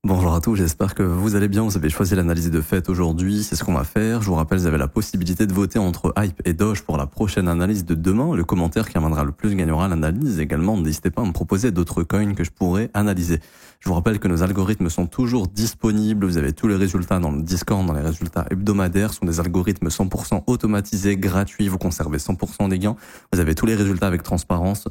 Bonjour à tous, j'espère que vous allez bien. Vous avez choisi l'analyse de fait aujourd'hui, c'est ce qu'on va faire. Je vous rappelle, vous avez la possibilité de voter entre Hype et Doge pour la prochaine analyse de demain. Le commentaire qui amènera le plus gagnera l'analyse. Également, n'hésitez pas à me proposer d'autres coins que je pourrais analyser. Je vous rappelle que nos algorithmes sont toujours disponibles. Vous avez tous les résultats dans le Discord, dans les résultats hebdomadaires. Ce sont des algorithmes 100% automatisés, gratuits. Vous conservez 100% des gains. Vous avez tous les résultats avec transparence.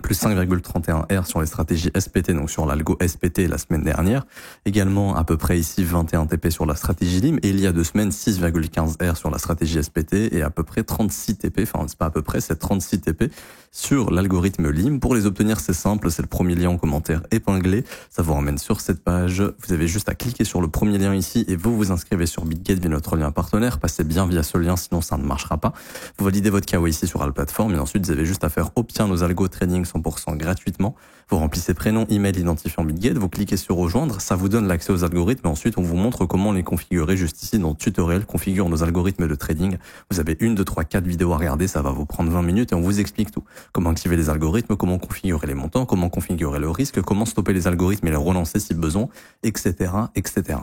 Plus 5,31 R sur les stratégies SPT, donc sur l'algo SPT la semaine dernière. Également, à peu près ici, 21 TP sur la stratégie LIM. Et il y a 2 semaines, 6,15 R sur la stratégie SPT et à peu près 36 TP, enfin, c'est pas à peu près, c'est 36 TP sur l'algorithme LIM. Pour les obtenir, c'est simple, c'est le premier lien en commentaire épinglé. Ça vous ramène sur cette page. Vous avez juste à cliquer sur le premier lien ici et vous vous inscrivez sur BitGet via notre lien partenaire. Passez bien via ce lien, sinon ça ne marchera pas. Vous validez votre KYC sur la plateforme et ensuite vous avez juste à faire obtenir nos algos trading 100% gratuitement. Vous remplissez prénom, email, identifiant BitGet, vous cliquez sur rejoindre, ça vous donne l'accès aux algorithmes et ensuite on vous montre comment les configurer juste ici dans le tutoriel, configure nos algorithmes de trading. Vous avez 1, 2, 3, 4 vidéos à regarder, ça va vous prendre 20 minutes et on vous explique tout. Comment activer les algorithmes, comment configurer les montants, comment configurer le risque, comment stopper les algorithmes et les relancer si besoin, etc., etc.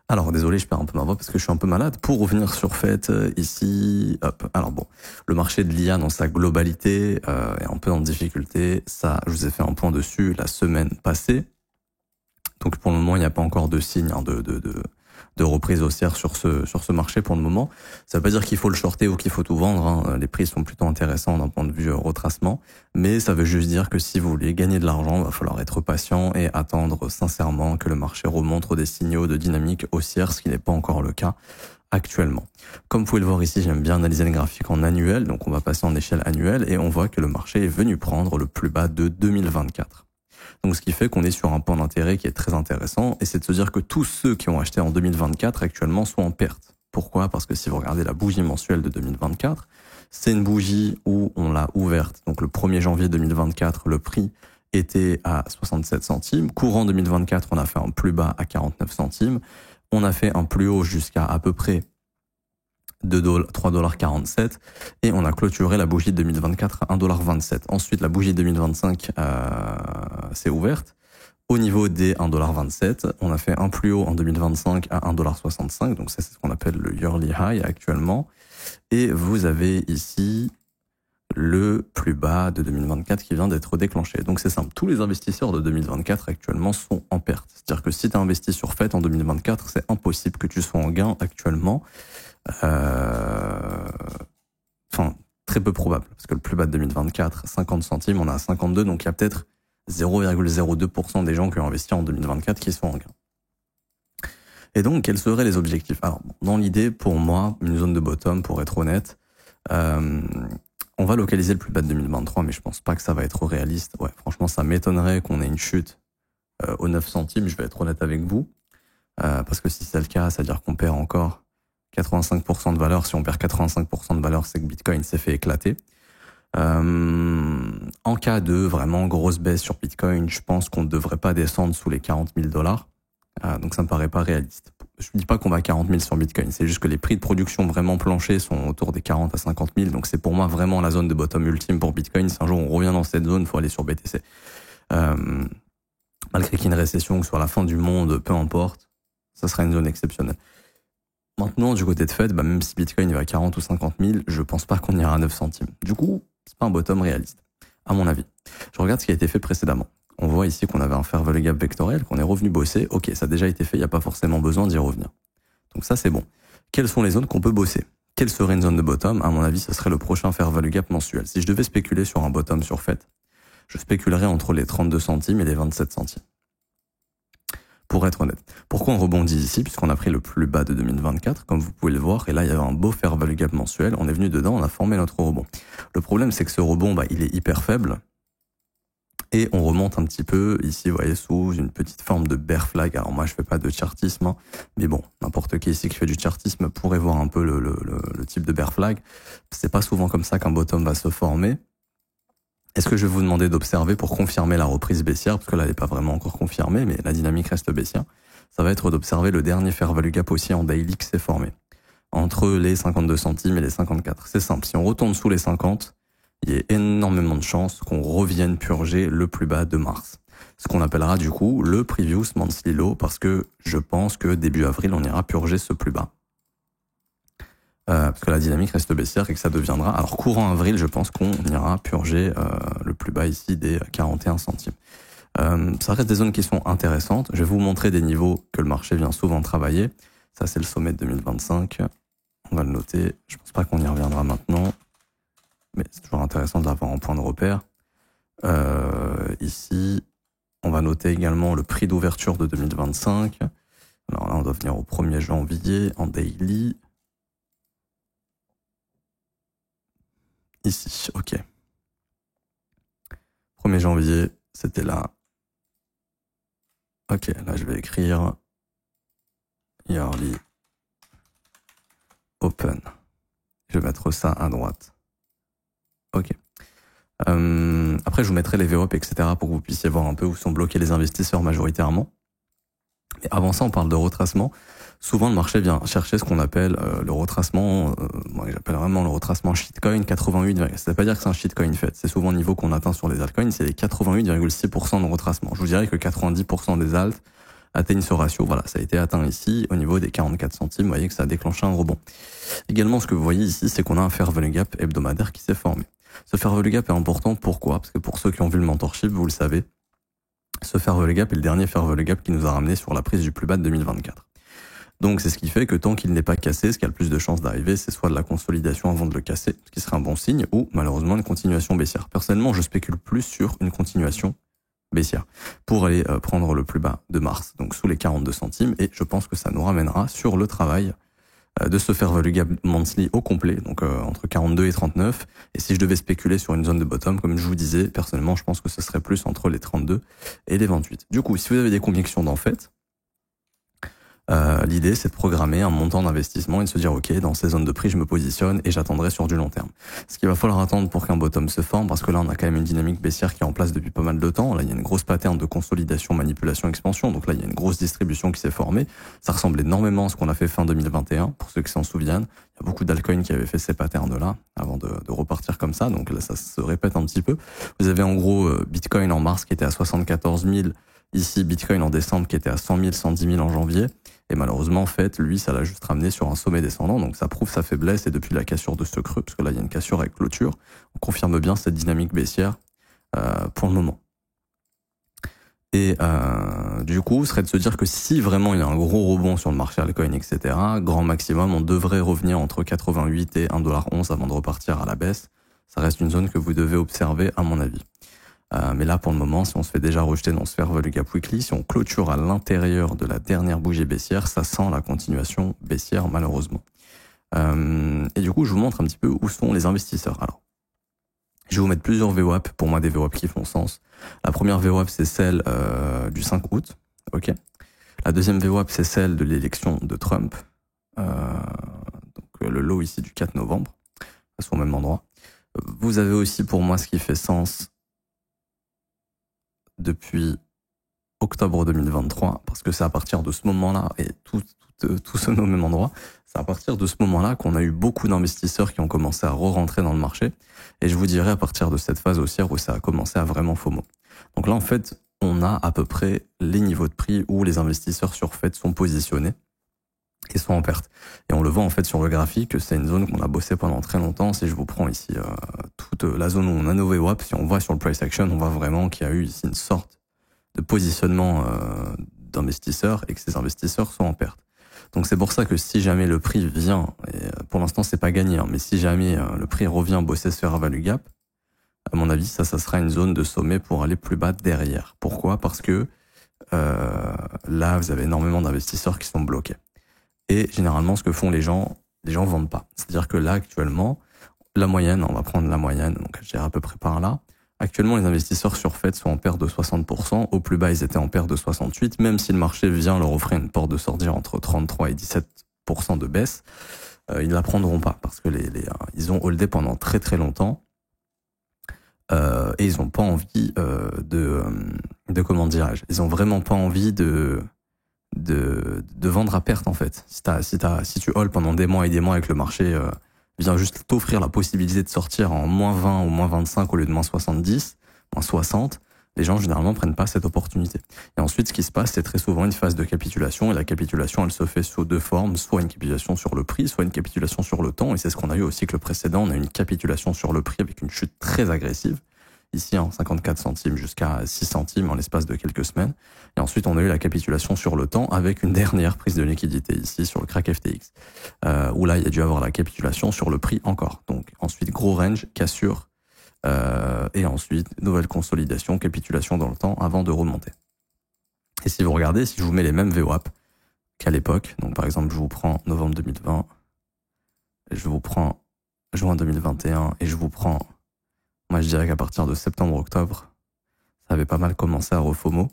Alors désolé, je perds un peu ma voix parce que je suis un peu malade. Pour revenir sur fait ici, hop. Alors bon, le marché de l'IA dans sa globalité est un peu en difficulté. Ça, je vous ai fait un point dessus la semaine passée. Donc pour le moment, il n'y a pas encore de signe de reprise haussière sur ce marché pour le moment. Ça veut pas dire qu'il faut le shorter ou qu'il faut tout vendre, hein. Les prix sont plutôt intéressants d'un point de vue retracement, mais ça veut juste dire que si vous voulez gagner de l'argent, il va falloir être patient et attendre sincèrement que le marché remonte des signaux de dynamique haussière, ce qui n'est pas encore le cas actuellement. Comme vous pouvez le voir ici, j'aime bien analyser les graphiques en annuel, donc on va passer en échelle annuelle et on voit que le marché est venu prendre le plus bas de 2024. Donc ce qui fait qu'on est sur un point d'intérêt qui est très intéressant et c'est de se dire que tous ceux qui ont acheté en 2024 actuellement sont en perte. Pourquoi? Parce que si vous regardez la bougie mensuelle de 2024, c'est une bougie où on l'a ouverte. Donc le 1er janvier 2024, le prix était à 67 centimes. Courant 2024, on a fait un plus bas à 49 centimes. On a fait un plus haut jusqu'à à peu près 3,47 $ et on a clôturé la bougie de 2024 à 1,27 $. Ensuite, la bougie 2025 s'est ouverte au niveau des 1,27 $. On a fait un plus haut en 2025 à 1,65 $. Donc ça, c'est ce qu'on appelle le yearly high actuellement. Et vous avez ici le plus bas de 2024 qui vient d'être déclenché. Donc c'est simple, tous les investisseurs de 2024 actuellement sont en perte. C'est-à-dire que si tu as investi sur FET en 2024, c'est impossible que tu sois en gain actuellement. Enfin, très peu probable, parce que le plus bas de 2024, 50 centimes, on a 52, donc il y a peut-être 0,02% des gens qui ont investi en 2024 qui sont en gain. Et donc, quels seraient les objectifs? Alors, dans l'idée, pour moi, une zone de bottom, pour être honnête, on va localiser le plus bas de 2023, mais je pense pas que ça va être réaliste. Ouais, franchement, ça m'étonnerait qu'on ait une chute aux 9 centimes, je vais être honnête avec vous, parce que si c'est le cas, c'est-à-dire qu'on perd encore 85% de valeur. Si on perd 85% de valeur, c'est que Bitcoin s'est fait éclater. En cas de vraiment grosse baisse sur Bitcoin, je pense qu'on ne devrait pas descendre sous les 40 000 $. Donc ça me paraît pas réaliste. Je ne dis pas qu'on va à 40 000 sur Bitcoin, c'est juste que les prix de production vraiment planchers sont autour des 40 à 50 000. Donc c'est pour moi vraiment la zone de bottom ultime pour Bitcoin. Si un jour on revient dans cette zone, il faut aller sur BTC. Malgré qu'il y ait une récession, que ce soit la fin du monde, peu importe, ça sera une zone exceptionnelle. Maintenant, du côté de Fed, même si Bitcoin va à 40 ou 50 000, je pense pas qu'on ira à 9 centimes. Du coup, c'est pas un bottom réaliste, à mon avis. Je regarde ce qui a été fait précédemment. On voit ici qu'on avait un fair value gap vectoriel, qu'on est revenu bosser. Ok, ça a déjà été fait, il n'y a pas forcément besoin d'y revenir. Donc ça, c'est bon. Quelles sont les zones qu'on peut bosser? Quelle serait une zone de bottom? À mon avis, ce serait le prochain fair value gap mensuel. Si je devais spéculer sur un bottom sur Fed, je spéculerais entre les 32 centimes et les 27 centimes. Pour être honnête. Pourquoi on rebondit ici? Puisqu'on a pris le plus bas de 2024, comme vous pouvez le voir, et là il y avait un beau fair value gap mensuel, on est venu dedans, on a formé notre rebond. Le problème c'est que ce rebond, il est hyper faible, et on remonte un petit peu, ici vous voyez, sous une petite forme de bear flag. Alors moi je fais pas de chartisme, hein, mais bon, n'importe qui ici qui fait du chartisme pourrait voir un peu le type de bear flag. C'est pas souvent comme ça qu'un bottom va se former. Est-ce que je vais vous demander d'observer pour confirmer la reprise baissière, parce que là, elle n'est pas vraiment encore confirmée, mais la dynamique reste baissière. Ça va être d'observer le dernier fair value gap aussi en daily qui s'est formé, entre les 52 centimes et les 54. C'est simple, si on retourne sous les 50, il y a énormément de chances qu'on revienne purger le plus bas de mars. ce qu'on appellera du coup le Previous Monthly Low, parce que je pense que début avril, on ira purger ce plus bas. Parce que la dynamique reste baissière et que ça deviendra... Alors courant avril, je pense qu'on ira purger le plus bas ici des 41 centimes. Ça reste des zones qui sont intéressantes. Je vais vous montrer des niveaux que le marché vient souvent travailler. Ça, c'est le sommet de 2025. On va le noter. Je pense pas qu'on y reviendra maintenant, mais c'est toujours intéressant de l'avoir en point de repère. Ici, on va noter également le prix d'ouverture de 2025. Alors là, on doit venir au 1er janvier en daily. Ici, ok. 1er janvier, c'était là. Ok, là je vais écrire yearly open. Je vais mettre ça à droite. Ok. Après, je vous mettrai les VWAP, etc. pour que vous puissiez voir un peu où sont bloqués les investisseurs majoritairement. Et avant ça, on parle de retracement. Souvent, le marché vient chercher ce qu'on appelle le retracement, moi j'appelle vraiment le retracement shitcoin 88. Ça veut pas dire que c'est un shitcoin fait. C'est souvent le niveau qu'on atteint sur les altcoins, c'est les 88,6% de retracement. Je vous dirais que 90% des alts atteignent ce ratio. Voilà, ça a été atteint ici au niveau des 44 centimes. Vous voyez que ça a déclenché un rebond. Également, ce que vous voyez ici, c'est qu'on a un fair value gap hebdomadaire qui s'est formé. Ce fair value gap est important. Pourquoi? Parce que pour ceux qui ont vu le mentorship, vous le savez, ce fair value gap est le dernier fair value gap qui nous a ramené sur la prise du plus bas de 2024. Donc c'est ce qui fait que tant qu'il n'est pas cassé, ce qui a le plus de chances d'arriver, c'est soit de la consolidation avant de le casser, ce qui serait un bon signe, ou malheureusement une continuation baissière. Personnellement, je spécule plus sur une continuation baissière pour aller prendre le plus bas de mars, donc sous les 42 centimes, et je pense que ça nous ramènera sur le travail de se faire value gap monthly au complet, donc entre 42 et 39. Et si je devais spéculer sur une zone de bottom, comme je vous disais, personnellement, je pense que ce serait plus entre les 32 et les 28. Du coup, si vous avez des convictions d'en fait, l'idée, c'est de programmer un montant d'investissement et de se dire, OK, dans ces zones de prix, je me positionne et j'attendrai sur du long terme. Ce qu'il va falloir attendre pour qu'un bottom se forme, parce que là, on a quand même une dynamique baissière qui est en place depuis pas mal de temps. Là, il y a une grosse pattern de consolidation, manipulation, expansion. Donc là, il y a une grosse distribution qui s'est formée. Ça ressemble énormément à ce qu'on a fait fin 2021, pour ceux qui s'en souviennent. Il y a beaucoup d'altcoins qui avaient fait ces patterns-là avant de repartir comme ça. Donc là, ça se répète un petit peu. Vous avez en gros Bitcoin en mars qui était à 74 000. Ici, Bitcoin en décembre qui était à 100 000, 110 000 en janvier. Et malheureusement, en fait, lui, ça l'a juste ramené sur un sommet descendant. Donc ça prouve sa faiblesse. Et depuis la cassure de ce creux, parce que là, il y a une cassure avec clôture, on confirme bien cette dynamique baissière pour le moment. Et du coup, ce serait de se dire que si vraiment il y a un gros rebond sur le marché altcoin, etc., grand maximum, on devrait revenir entre 88 et 1,11$ avant de repartir à la baisse. Ça reste une zone que vous devez observer, à mon avis. Mais là, pour le moment, si on se fait déjà rejeter dans ce fair value gap weekly, si on clôture à l'intérieur de la dernière bougie baissière, ça sent la continuation baissière, malheureusement. Et du coup, je vous montre un petit peu où sont les investisseurs. Alors, je vais vous mettre plusieurs VWAP, pour moi des VWAP qui font sens. La première VWAP, c'est celle du 5 août. Ok. La deuxième VWAP, c'est celle de l'élection de Trump. Donc le low ici du 4 novembre, au même endroit. Vous avez aussi pour moi ce qui fait sens depuis octobre 2023, parce que c'est à partir de ce moment-là, et tout se met au même endroit, c'est à partir de ce moment-là qu'on a eu beaucoup d'investisseurs qui ont commencé à re-rentrer dans le marché, et je vous dirais à partir de cette phase haussière où ça a commencé à vraiment FOMO. Donc là, en fait, on a à peu près les niveaux de prix où les investisseurs sur Fed sont positionnés et sont en perte. Et on le voit en fait sur le graphique, que c'est une zone qu'on a bossé pendant très longtemps. Si je vous prends ici toute la zone où on a nos VWAP, si on voit sur le price action, on voit vraiment qu'il y a eu ici une sorte de positionnement d'investisseurs et que ces investisseurs sont en perte. Donc c'est pour ça que si jamais le prix vient, et pour l'instant c'est pas gagné, mais si jamais le prix revient bosser ce fair value gap, à mon avis ça sera une zone de sommet pour aller plus bas derrière. Pourquoi? Parce que là vous avez énormément d'investisseurs qui sont bloqués. Et généralement, ce que font les gens vendent pas. C'est-à-dire que là, actuellement, la moyenne, on va prendre la moyenne, donc je dirais à peu près par là. Actuellement, les investisseurs sur Fed sont en perte de 60%. Au plus bas, ils étaient en perte de 68%. Même si le marché vient leur offrir une porte de sortir entre 33 et 17% de baisse, ils la prendront pas parce que ils ont holdé pendant très très longtemps. Et ils ont pas envie de comment dirais-je, ils ont vraiment pas envie de vendre à perte en fait. Si tu hold pendant des mois et des mois avec le marché vient juste t'offrir la possibilité de sortir en moins 20 ou moins 25 au lieu de moins 70, moins 60, les gens généralement prennent pas cette opportunité. Et ensuite, ce qui se passe, c'est très souvent une phase de capitulation, et la capitulation, elle se fait sous deux formes, soit une capitulation sur le prix, soit une capitulation sur le temps, et c'est ce qu'on a eu au cycle précédent. On a eu une capitulation sur le prix avec une chute très agressive, ici en 54 centimes jusqu'à 6 centimes en l'espace de quelques semaines. Et ensuite, on a eu la capitulation sur le temps avec une dernière prise de liquidité ici sur le crack FTX, où là, il y a dû avoir la capitulation sur le prix encore. Donc ensuite, gros range, cassure, et ensuite, nouvelle consolidation, capitulation dans le temps avant de remonter. Et si vous regardez, si je vous mets les mêmes VWAP qu'à l'époque, donc par exemple, je vous prends novembre 2020, je vous prends juin 2021, et je vous prends, moi je dirais qu'à partir de septembre-octobre, ça avait pas mal commencé à refomo.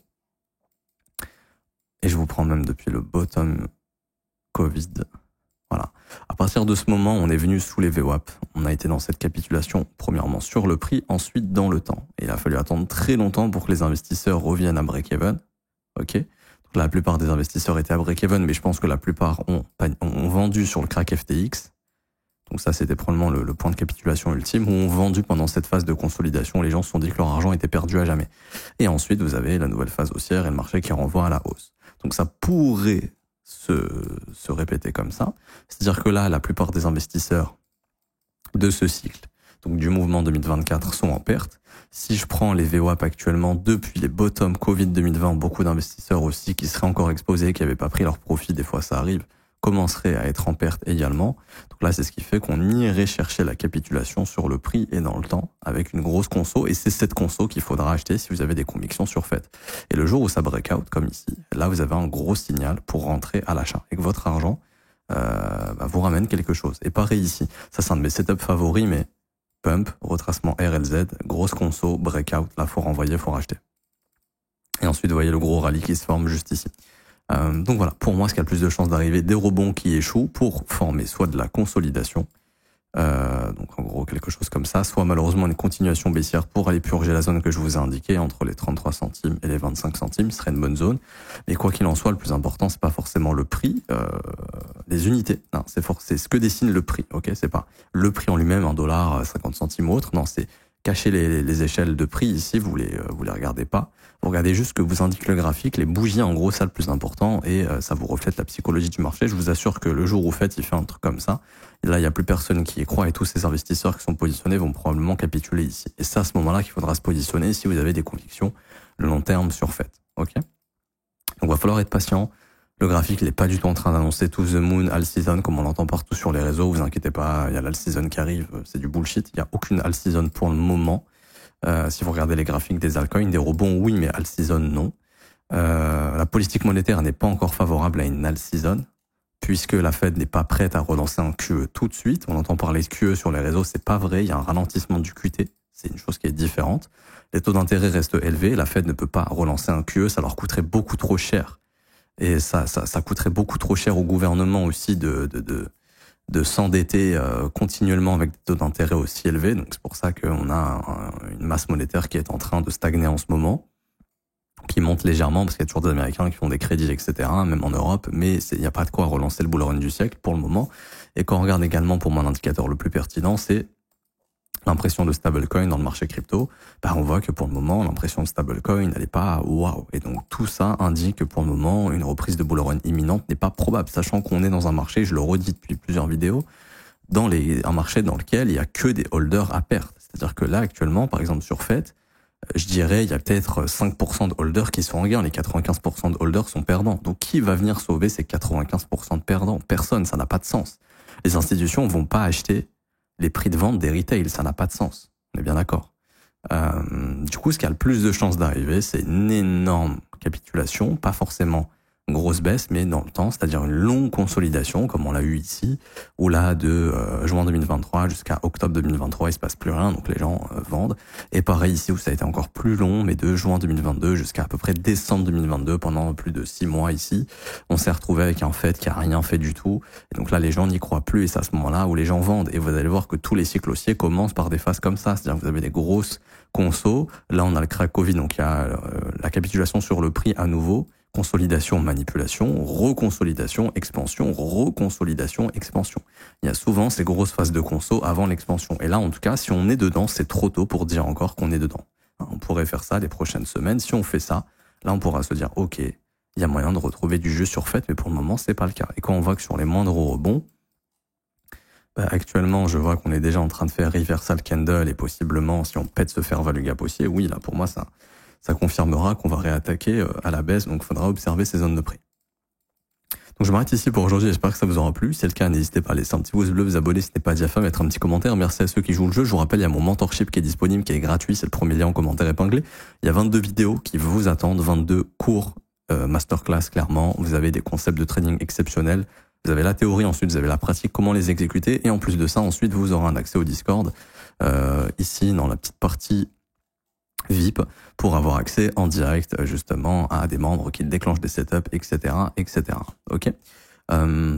Et je vous prends même depuis le bottom Covid. Voilà. À partir de ce moment, on est venu sous les VWAP. On a été dans cette capitulation, premièrement sur le prix, ensuite dans le temps. Et il a fallu attendre très longtemps pour que les investisseurs reviennent à break-even. Ok. Donc la plupart des investisseurs étaient à break-even, mais je pense que la plupart ont vendu sur le crack FTX. Donc ça, c'était probablement le point de capitulation ultime, où ont vendu pendant cette phase de consolidation. Les gens se sont dit que leur argent était perdu à jamais. Et ensuite, vous avez la nouvelle phase haussière et le marché qui renvoie à la hausse. Donc ça pourrait se répéter comme ça. C'est-à-dire que là, la plupart des investisseurs de ce cycle, donc du mouvement 2024, sont en perte. Si je prends les VWAP actuellement, depuis les bottom Covid 2020, beaucoup d'investisseurs aussi qui seraient encore exposés, qui n'avaient pas pris leur profit, des fois ça arrive, commenceraient à être en perte également. Donc là, c'est ce qui fait qu'on irait chercher la capitulation sur le prix et dans le temps avec une grosse conso, et c'est cette conso qu'il faudra acheter si vous avez des convictions sur fait. Et le jour où ça break out, comme ici, là, vous avez un gros signal pour rentrer à l'achat et que votre argent vous ramène quelque chose. Et pareil ici, ça c'est un de mes setups favoris, mais pump, retracement RLZ, grosse conso, breakout, là, faut renvoyer, faut racheter. Et ensuite, vous voyez le gros rallye qui se forme juste ici. Donc voilà, pour moi, ce qui a le plus de chances d'arriver, des rebonds qui échouent pour former soit de la consolidation, donc en gros quelque chose comme ça, soit malheureusement une continuation baissière pour aller purger la zone que je vous ai indiquée entre les 33 centimes et les 25 centimes, ce serait une bonne zone. Mais quoi qu'il en soit, le plus important, c'est pas forcément le prix, les unités. Non, c'est ce que dessine le prix, ok? C'est pas le prix en lui-même, $1, 50 centimes ou autre. Non, c'est cacher les échelles de prix ici, vous les regardez pas. Vous regardez juste ce que vous indique le graphique, les bougies, en gros, ça le plus important, et ça vous reflète la psychologie du marché. Je vous assure que le jour où il fait un truc comme ça, et là, il n'y a plus personne qui y croit, et tous ces investisseurs qui sont positionnés vont probablement capituler ici. Et c'est à ce moment-là qu'il faudra se positionner si vous avez des convictions le long terme sur fait. Ok? Donc, il va falloir être patient. Le graphique, il n'est pas du tout en train d'annoncer to the moon, all season, comme on l'entend partout sur les réseaux. Vous inquiétez pas, il y a l'all season qui arrive, c'est du bullshit. Il n'y a aucune all season pour le moment. Si vous regardez les graphiques des altcoins, des rebonds, oui, mais all season, non. La politique monétaire n'est pas encore favorable à une all season, puisque la Fed n'est pas prête à relancer un QE tout de suite. On entend parler de QE sur les réseaux, c'est pas vrai. Il y a un ralentissement du QT. C'est une chose qui est différente. Les taux d'intérêt restent élevés. La Fed ne peut pas relancer un QE. Ça leur coûterait beaucoup trop cher. Et ça coûterait beaucoup trop cher au gouvernement aussi de s'endetter continuellement avec des taux d'intérêt aussi élevés. Donc c'est pour ça qu'on a une masse monétaire qui est en train de stagner en ce moment, qui monte légèrement parce qu'il y a toujours des Américains qui font des crédits, etc., même en Europe, mais il n'y a pas de quoi relancer le bull run du siècle pour le moment. Et quand on regarde également, pour moi, l'indicateur le plus pertinent, c'est l'impression de stablecoin dans le marché crypto. On voit que pour le moment, l'impression de stablecoin, elle n'est pas waouh. Et donc tout ça indique que pour le moment, une reprise de bull run imminente n'est pas probable, sachant qu'on est dans un marché, je le redis depuis plusieurs vidéos, un marché dans lequel il y a que des holders à perte. C'est-à-dire que là, actuellement, par exemple sur FET, je dirais, il y a peut-être 5% de holders qui sont en gain. Les 95% de holders sont perdants. Donc qui va venir sauver ces 95% de perdants? Personne, ça n'a pas de sens. Les institutions vont pas acheter les prix de vente des retails, ça n'a pas de sens. On est bien d'accord. Du coup, ce qui a le plus de chances d'arriver, c'est une énorme capitulation, pas forcément grosse baisse, mais dans le temps, c'est-à-dire une longue consolidation, comme on l'a eu ici, où là, de juin 2023 jusqu'à octobre 2023, il se passe plus rien, donc les gens vendent. Et pareil ici, où ça a été encore plus long, mais de juin 2022 jusqu'à à peu près décembre 2022, pendant plus de 6 mois ici, on s'est retrouvé avec un Fed qui a rien fait du tout. Et donc là, les gens n'y croient plus, et c'est à ce moment-là où les gens vendent. Et vous allez voir que tous les cycles haussiers commencent par des phases comme ça, c'est-à-dire que vous avez des grosses consos. Là, on a le crack Covid, donc il y a la capitulation sur le prix à nouveau. Consolidation, manipulation, reconsolidation, expansion, reconsolidation, expansion. Il y a souvent ces grosses phases de conso avant l'expansion. Et là, en tout cas, si on est dedans, c'est trop tôt pour dire encore qu'on est dedans. On pourrait faire ça les prochaines semaines. Si on fait ça, là on pourra se dire ok, il y a moyen de retrouver du jeu sur Fête, mais pour le moment c'est pas le cas. Et quand on voit que sur les moindres rebonds, actuellement je vois qu'on est déjà en train de faire reversal candle et possiblement si on pète ce fair value gap haussier, oui là pour moi ça confirmera qu'on va réattaquer à la baisse, donc il faudra observer ces zones de prix. Donc je m'arrête ici pour aujourd'hui, j'espère que ça vous aura plu. Si c'est le cas, n'hésitez pas à laisser un petit pouce bleu, vous abonner si ce n'est pas déjà fait, mettre un petit commentaire. Merci à ceux qui jouent le jeu. Je vous rappelle, il y a mon mentorship qui est disponible, qui est gratuit, c'est le premier lien en commentaire épinglé. Il y a 22 vidéos qui vous attendent, 22 cours masterclass clairement. Vous avez des concepts de trading exceptionnels. Vous avez la théorie, ensuite vous avez la pratique, comment les exécuter. Et en plus de ça, ensuite vous aurez un accès au Discord, ici dans la petite partie VIP, pour avoir accès en direct justement à des membres qui déclenchent des setups, etc. etc. Ok,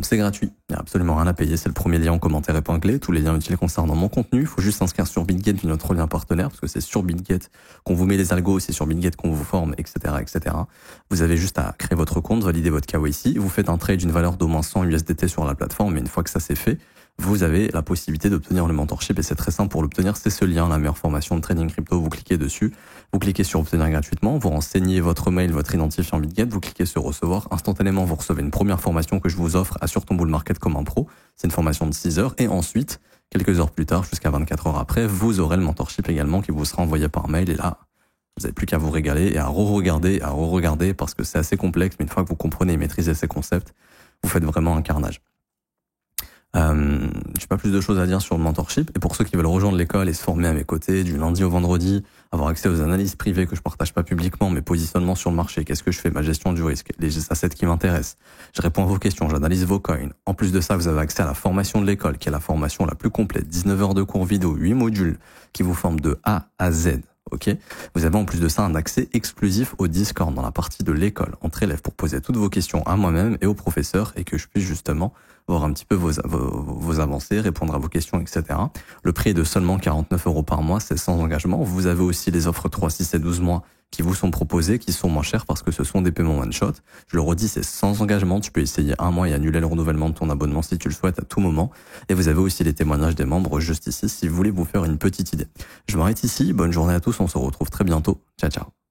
c'est gratuit, il n'y a absolument rien à payer, c'est le premier lien en commentaire épinglé, tous les liens utiles concernant mon contenu, il faut juste s'inscrire sur BitGet via notre lien partenaire, parce que c'est sur BitGet qu'on vous met les algos, c'est sur BitGet qu'on vous forme, etc. etc. Vous avez juste à créer votre compte, valider votre KYC, vous faites un trade d'une valeur d'au moins 100 USDT sur la plateforme, et une fois que ça c'est fait, vous avez la possibilité d'obtenir le mentorship et c'est très simple pour l'obtenir, c'est ce lien, la meilleure formation de trading crypto, vous cliquez dessus, vous cliquez sur obtenir gratuitement, vous renseignez votre mail, votre identifiant BitGet, vous cliquez sur recevoir, instantanément vous recevez une première formation que je vous offre, Assure ton bull market comme un pro, c'est une formation de 6 heures et ensuite, quelques heures plus tard, jusqu'à 24 heures après, vous aurez le mentorship également qui vous sera envoyé par mail et là, vous n'avez plus qu'à vous régaler et à re-regarder parce que c'est assez complexe, mais une fois que vous comprenez et maîtrisez ces concepts, vous faites vraiment un carnage. J'ai pas plus de choses à dire sur le mentorship et pour ceux qui veulent rejoindre l'école et se former à mes côtés du lundi au vendredi, avoir accès aux analyses privées que je partage pas publiquement, mes positionnements sur le marché, qu'est-ce que je fais, ma gestion du risque, les assets qui m'intéressent, je réponds à vos questions, j'analyse vos coins. En plus de ça, vous avez accès à la formation de l'école qui est la formation la plus complète, 19 heures de cours vidéo, 8 modules qui vous forment de A à Z. Ok, vous avez en plus de ça un accès exclusif au Discord dans la partie de l'école entre élèves pour poser toutes vos questions à moi-même et au professeur et que je puisse justement voir un petit peu vos avancées, répondre à vos questions, etc. Le prix est de seulement 49 € par mois, c'est sans engagement. Vous avez aussi les offres 3, 6 et 12 mois qui vous sont proposées, qui sont moins chères parce que ce sont des paiements one-shot. Je le redis, c'est sans engagement. Tu peux essayer un mois et annuler le renouvellement de ton abonnement si tu le souhaites à tout moment. Et vous avez aussi les témoignages des membres juste ici si vous voulez vous faire une petite idée. Je m'arrête ici. Bonne journée à tous. On se retrouve très bientôt. Ciao, ciao.